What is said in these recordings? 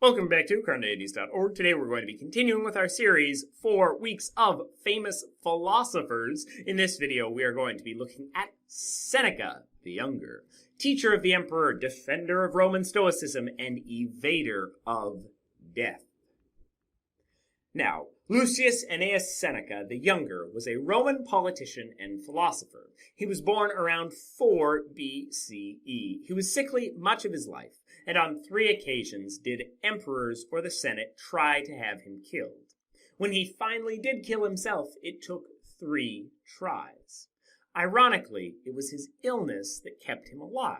Welcome back to Carneades.org. Today we're going to be continuing with our series, 4 Weeks of Famous Philosophers. In this video, we are going to be looking at Seneca the Younger, teacher of the emperor, defender of Roman Stoicism, and evader of death. Now, Lucius Annaeus Seneca the Younger was a Roman politician and philosopher. He was born around 4 BCE. He was sickly much of his life, and on 3 occasions did emperors or the Senate try to have him killed. When he finally did kill himself, it took 3 tries. Ironically, it was his illness that kept him alive.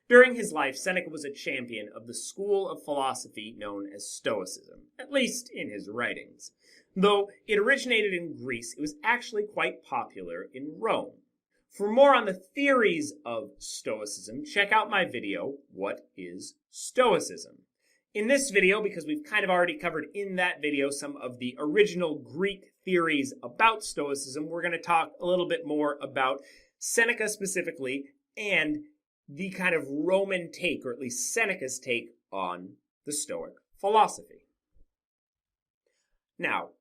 During his life, Seneca was a champion of the school of philosophy known as Stoicism, at least in his writings. Though it originated in Greece, it was actually quite popular in Rome. For more on the theories of Stoicism, check out my video, What is Stoicism? In this video, because we've kind of already covered in that video some of the original Greek theories about Stoicism, we're going to talk a little bit more about Seneca specifically and the kind of Roman take, or at least Seneca's take, on the Stoic philosophy. Now,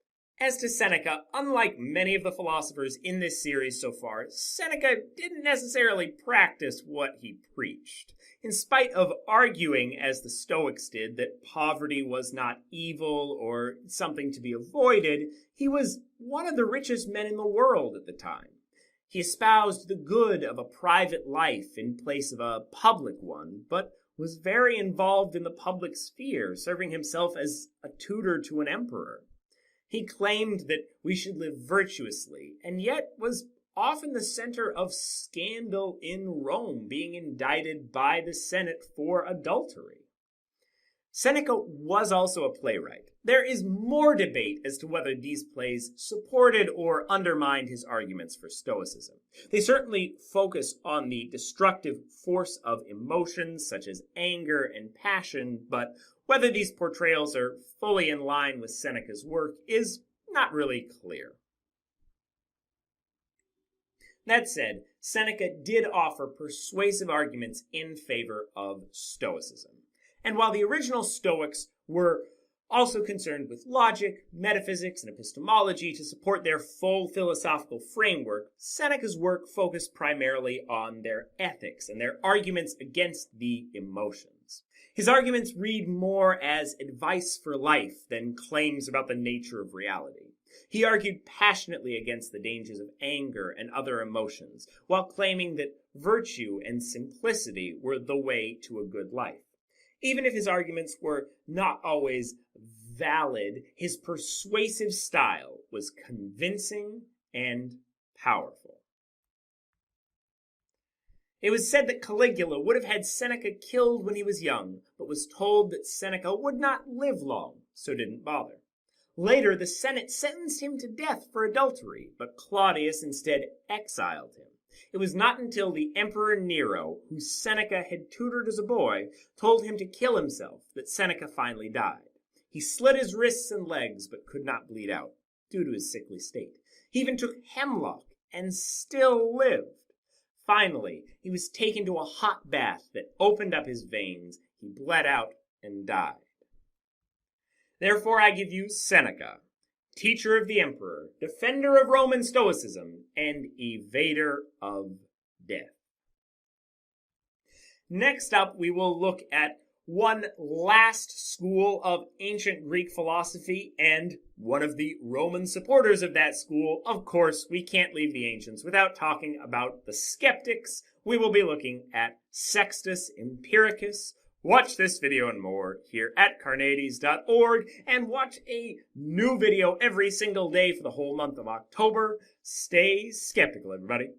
as to Seneca, unlike many of the philosophers in this series so far, Seneca didn't necessarily practice what he preached. In spite of arguing, as the Stoics did, that poverty was not evil or something to be avoided, he was one of the richest men in the world at the time. He espoused the good of a private life in place of a public one, but was very involved in the public sphere, serving himself as a tutor to an emperor. He claimed that we should live virtuously, and yet was often the center of scandal in Rome, being indicted by the Senate for adultery. Seneca was also a playwright. There is more debate as to whether these plays supported or undermined his arguments for Stoicism. They certainly focus on the destructive force of emotions such as anger and passion, but whether these portrayals are fully in line with Seneca's work is not really clear. That said, Seneca did offer persuasive arguments in favor of Stoicism. And while the original Stoics were also concerned with logic, metaphysics, and epistemology to support their full philosophical framework, Seneca's work focused primarily on their ethics and their arguments against the emotions. His arguments read more as advice for life than claims about the nature of reality. He argued passionately against the dangers of anger and other emotions, while claiming that virtue and simplicity were the way to a good life. Even if his arguments were not always valid, his persuasive style was convincing and powerful. It was said that Caligula would have had Seneca killed when he was young, but was told that Seneca would not live long, so didn't bother. Later, the Senate sentenced him to death for adultery, but Claudius instead exiled him. It was not until the Emperor Nero, who Seneca had tutored as a boy, told him to kill himself that Seneca finally died. He slit his wrists and legs, but could not bleed out, due to his sickly state. He even took hemlock, and still lived. Finally, he was taken to a hot bath that opened up his veins. He bled out and died. Therefore I give you Seneca, teacher of the emperor, defender of Roman Stoicism, and evader of death. Next up, we will look at one last school of ancient Greek philosophy and one of the Roman supporters of that school. Of course, we can't leave the ancients without talking about the skeptics. We will be looking at Sextus Empiricus. Watch this video and more here at Carneades.org, and watch a new video every single day for the whole month of October. Stay skeptical, everybody.